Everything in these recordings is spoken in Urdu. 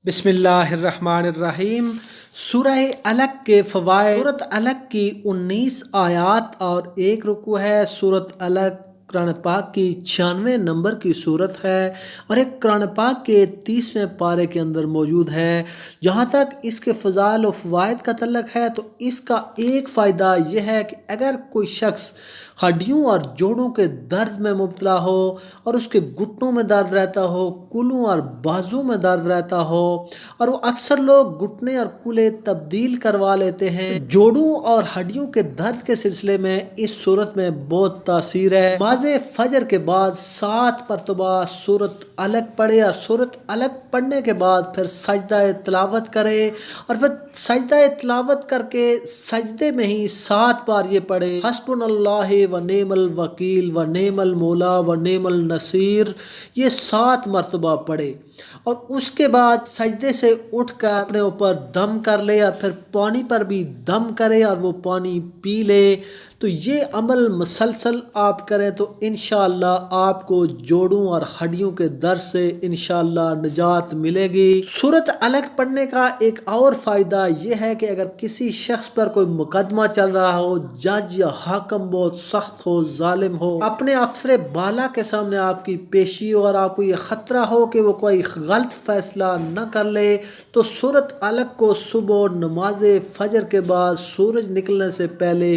بسم اللہ الرحمن الرحیم۔ سورہ علق کے فوائد۔ سورۃ علق کی 19 آیات اور ایک رکوع ہے۔ سورۃ علق قرآن پاک کی 96 نمبر کی سورت ہے اور ایک قرآن پاک کے 30ویں پارے کے اندر موجود ہے۔ جہاں تک اس کے فضائل و فوائد کا تعلق ہے تو اس کا ایک فائدہ یہ ہے کہ اگر کوئی شخص ہڈیوں اور جوڑوں کے درد میں مبتلا ہو اور اس کے گھٹنوں میں درد رہتا ہو، کولوں اور بازو میں درد رہتا ہو، اور وہ اکثر لوگ گھٹنے اور کولے تبدیل کروا لیتے ہیں، جوڑوں اور ہڈیوں کے درد کے سلسلے میں اس صورت میں بہت تاثیر ہے۔ نماز فجر کے بعد 7 مرتبہ سورۃ علق پڑھے اور سورۃ علق پڑھنے کے بعد پھر سجدہ تلاوت کرے اور پھر سجدہ تلاوت کر کے سجدے میں ہی 7 بار یہ پڑھے، حسبنا اللہ و نعم الوکیل و نعم المولا و نعم النصیر، یہ 7 مرتبہ پڑھے اور اس کے بعد سجدے سے اٹھ کر اپنے اوپر دم کر لے اور پھر پانی پر بھی دم کرے اور وہ پانی پی لے۔ تو یہ عمل مسلسل آپ کریں تو انشاءاللہ آپ کو جوڑوں اور ہڈیوں کے درد سے انشاءاللہ نجات ملے گی۔ سورۃ علق پڑھنے کا ایک اور فائدہ یہ ہے کہ اگر کسی شخص پر کوئی مقدمہ چل رہا ہو، جج یا حاکم بہت سخت ہو، ظالم ہو، اپنے افسر بالا کے سامنے آپ کی پیشی ہو اور آپ کو یہ خطرہ ہو کہ وہ کوئی غلط فیصلہ نہ کر لے، تو سورۃ علق کو صبح نماز فجر کے بعد سورج نکلنے سے پہلے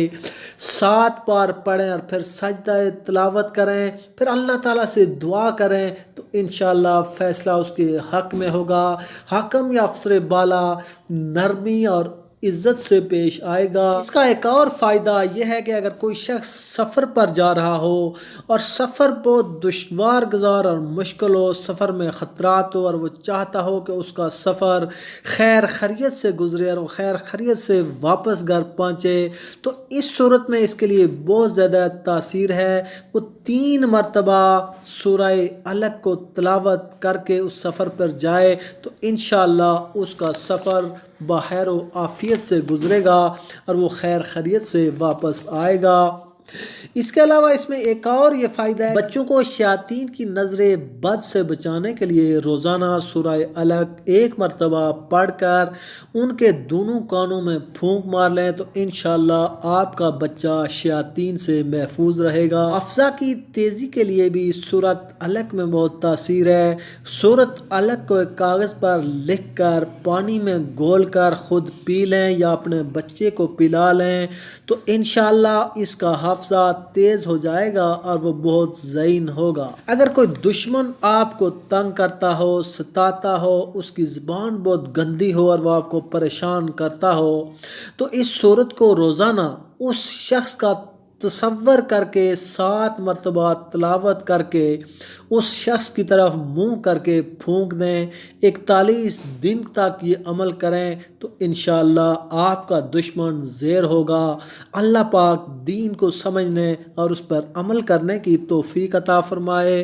7 بار پڑھیں اور پھر سجدہ تلاوت کریں، پھر اللہ تعالیٰ سے دعا کریں تو انشاءاللہ فیصلہ اس کے حق میں ہوگا۔ حاکم یا افسر بالا نرمی اور عزت سے پیش آئے گا۔ اس کا ایک اور فائدہ یہ ہے کہ اگر کوئی شخص سفر پر جا رہا ہو اور سفر بہت دشوار گزار اور مشکل ہو، سفر میں خطرات ہو اور وہ چاہتا ہو کہ اس کا سفر خیر خیریت سے گزرے اور وہ خیر خیریت سے واپس گھر پہنچے، تو اس صورت میں اس کے لیے بہت زیادہ تاثیر ہے۔ وہ 3 مرتبہ سورہ علق کو تلاوت کر کے اس سفر پر جائے تو انشاءاللہ اس کا سفر بخیر و عافیت سے گزرے گا اور وہ خیر خیریت سے واپس آئے گا۔ اس کے علاوہ اس میں ایک اور یہ فائدہ ہے، بچوں کو شیاطین کی نظر بد سے بچانے کے لیے روزانہ سورہ علق 1 مرتبہ پڑھ کر ان کے دونوں کانوں میں پھونک مار لیں تو انشاءاللہ آپ کا بچہ شیاطین سے محفوظ رہے گا۔ حفظہ کی تیزی کے لیے بھی سورۃ علق میں بہت تاثیر ہے۔ سورۃ علق کو ایک کاغذ پر لکھ کر پانی میں گھول کر خود پی لیں یا اپنے بچے کو پلا لیں تو انشاءاللہ اس کا حافظہ تیز ہو جائے گا اور وہ بہت ذہین ہوگا۔ اگر کوئی دشمن آپ کو تنگ کرتا ہو، ستاتا ہو، اس کی زبان بہت گندی ہو اور وہ آپ کو پریشان کرتا ہو تو اس سورت کو روزانہ اس شخص کا تصور کر کے 7 مرتبہ تلاوت کر کے اس شخص کی طرف منہ کر کے پھونک دیں، 41 دن تک یہ عمل کریں تو انشاءاللہ آپ کا دشمن زیر ہوگا۔ اللہ پاک دین کو سمجھنے اور اس پر عمل کرنے کی توفیق عطا فرمائے۔